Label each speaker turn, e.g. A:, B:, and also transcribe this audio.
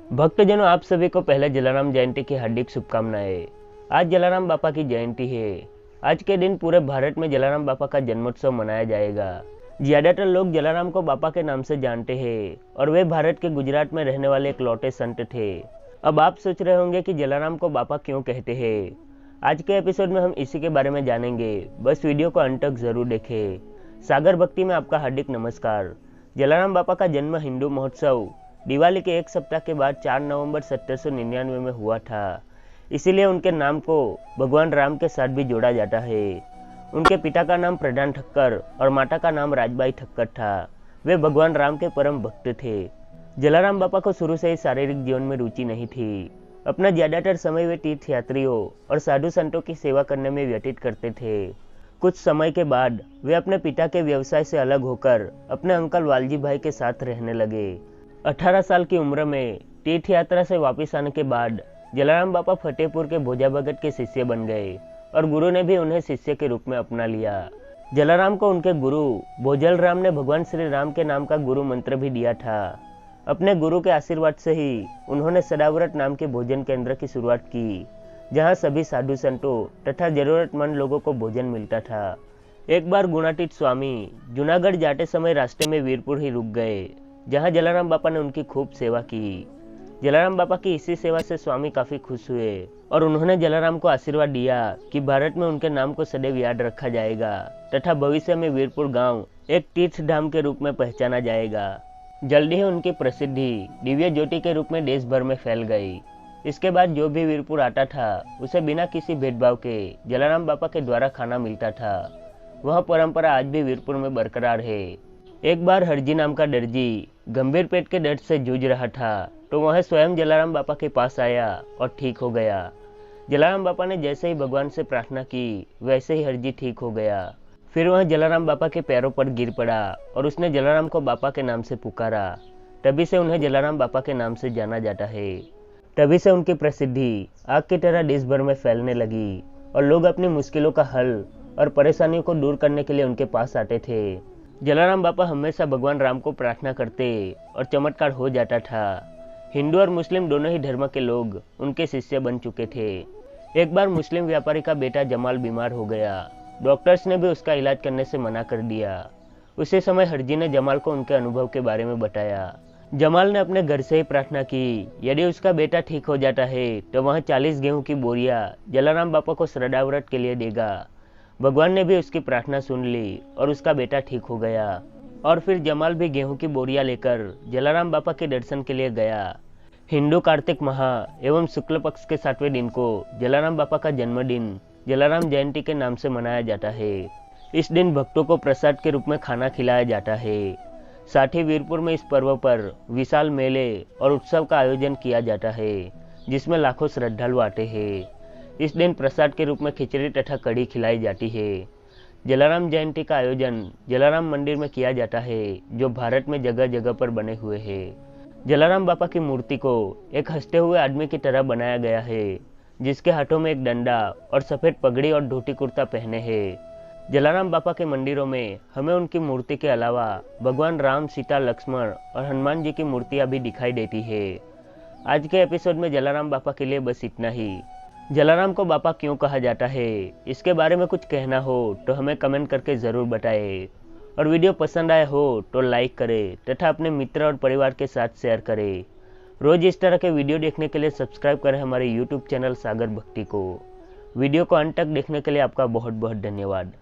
A: भक्तजनों, आप सभी को पहले जलाराम जयंती की हार्दिक शुभकामनाएं। आज जलाराम बापा की जयंती है। आज के दिन पूरे भारत में जलाराम बापा का जन्मोत्सव मनाया जाएगा। ज्यादातर लोग जलाराम को बापा के नाम से जानते हैं और वे भारत के गुजरात में रहने वाले एक लौटे संत थे। अब आप सोच रहे होंगे कि जलाराम को बापा क्यों कहते हैं। आज के एपिसोड में हम इसी के बारे में जानेंगे। बस वीडियो को अंत तक जरूर देखें। सागर भक्ति में आपका हार्दिक नमस्कार। जलाराम बापा का जन्म हिंदू महोत्सव दिवाली के एक सप्ताह के बाद 4 नवंबर 1799 में हुआ था। इसीलिए उनके नाम को भगवान राम के साथ भी जोड़ा जाता है। उनके पिता का नाम प्रधान ठक्कर और माता का नाम राजबाई ठक्कर था। वे भगवान राम के परम भक्त थे। जलाराम बापा को शुरू से ही शारीरिक जीवन में रुचि नहीं थी। अपना ज्यादातर समय वे तीर्थ यात्रियों और साधु संतों की सेवा करने में व्यतीत करते थे। कुछ समय के बाद वे अपने पिता के व्यवसाय से अलग होकर अपने अंकल वालजी भाई के साथ रहने लगे। 18 साल की उम्र में तीर्थ यात्रा से वापस आने के बाद जलाराम बापा फतेहपुर के भोजा भगत के शिष्य बन गए और गुरु ने भी उन्हें शिष्य के रूप में अपना लिया। जलाराम को उनके गुरु भोजल राम ने भगवान श्री राम के नाम का गुरु मंत्र भी दिया था। अपने गुरु के आशीर्वाद से ही उन्होंने सदाव्रत नाम के भोजन केंद्र की शुरुआत की, जहां सभी साधु संतों तथा जरूरतमंद लोगों को भोजन मिलता था। एक बार गुणातीत स्वामी जूनागढ़ जाते समय रास्ते में वीरपुर ही रुक गए, जहां जलाराम बापा ने उनकी खूब सेवा की। जलाराम बापा की इसी सेवा से स्वामी काफी खुश हुए और उन्होंने जलाराम को आशीर्वाद दिया कि भारत में उनके नाम को सदैव याद रखा जाएगा तथा भविष्य में वीरपुर गांव एक तीर्थ धाम के रूप में पहचाना जाएगा। जल्दी ही उनकी प्रसिद्धि दिव्य ज्योति के रूप में देश भर में फैल गई। इसके बाद जो भी वीरपुर आता था उसे बिना किसी भेदभाव के जलाराम बापा के द्वारा खाना मिलता था। वह परंपरा आज भी वीरपुर में बरकरार है। एक बार हरजी नाम का दर्जी गंभीर पेट के दर्द से जूझ रहा था, तो वह स्वयं जलाराम बापा के पास आया और ठीक हो गया। जलाराम बापा ने जैसे ही भगवान से प्रार्थना की, वैसे ही हरजी ठीक हो गया। फिर वह जलाराम बापा के पैरों पर गिर पड़ा और उसने जलाराम को बापा के नाम से पुकारा। तभी से उन्हें जलाराम बापा के नाम से जाना जाता है। तभी से उनकी प्रसिद्धि आग की तरह देश भर में फैलने लगी और लोग अपनी मुश्किलों का हल और परेशानियों को दूर करने के लिए उनके पास आते थे। जलाराम बापा हमेशा भगवान राम को प्रार्थना करते और चमत्कार हो जाता था। हिंदू और मुस्लिम दोनों ही धर्म के लोग उनके शिष्य बन चुके थे। एक बार मुस्लिम व्यापारी का बेटा जमाल बीमार हो गया। डॉक्टर्स ने भी उसका इलाज करने से मना कर दिया। उसी समय हरजी ने जमाल को उनके अनुभव के बारे में बताया। जमाल ने अपने घर से ही प्रार्थना की, यदि उसका बेटा ठीक हो जाता है तो वह 40 गेहूं की बोरियां जलाराम बापा को श्रद्धाव्रत के लिए देगा। भगवान ने भी उसकी प्रार्थना सुन ली और उसका बेटा ठीक हो गया। और फिर जमाल भी गेहूं की बोरियां लेकर जलाराम बापा के दर्शन के लिए गया। हिंदू कार्तिक माह एवं शुक्ल पक्ष के 7वें दिन को जलाराम बापा का जन्मदिन जलाराम जयंती के नाम से मनाया जाता है। इस दिन भक्तों को प्रसाद के रूप में खाना खिलाया जाता है। साथ ही वीरपुर में इस पर्व पर विशाल मेले और उत्सव का आयोजन किया जाता है, जिसमें लाखों श्रद्धालु आते हैं। इस दिन प्रसाद के रूप में खिचड़ी तथा कढ़ी खिलाई जाती है। जलाराम जयंती का आयोजन जलाराम मंदिर में किया जाता है, जो भारत में जगह जगह पर बने हुए हैं। जलाराम बापा की मूर्ति को एक हंसते हुए आदमी की तरह बनाया गया है, जिसके हाथों में एक डंडा और सफेद पगड़ी और धोती कुर्ता पहने हैं। जलाराम बापा के मंदिरों में हमें उनकी मूर्ति के अलावा भगवान राम, सीता, लक्ष्मण और हनुमान जी की मूर्तियां भी दिखाई देती है। आज के एपिसोड में जलाराम बापा के लिए बस इतना ही। जलाराम को बापा क्यों कहा जाता है, इसके बारे में कुछ कहना हो तो हमें कमेंट करके ज़रूर बताएं। और वीडियो पसंद आया हो तो लाइक करें तथा अपने मित्र और परिवार के साथ शेयर करें। रोज़ इस तरह के वीडियो देखने के लिए सब्सक्राइब करें हमारे यूट्यूब चैनल सागर भक्ति को। वीडियो को अंत तक देखने के लिए आपका बहुत बहुत धन्यवाद।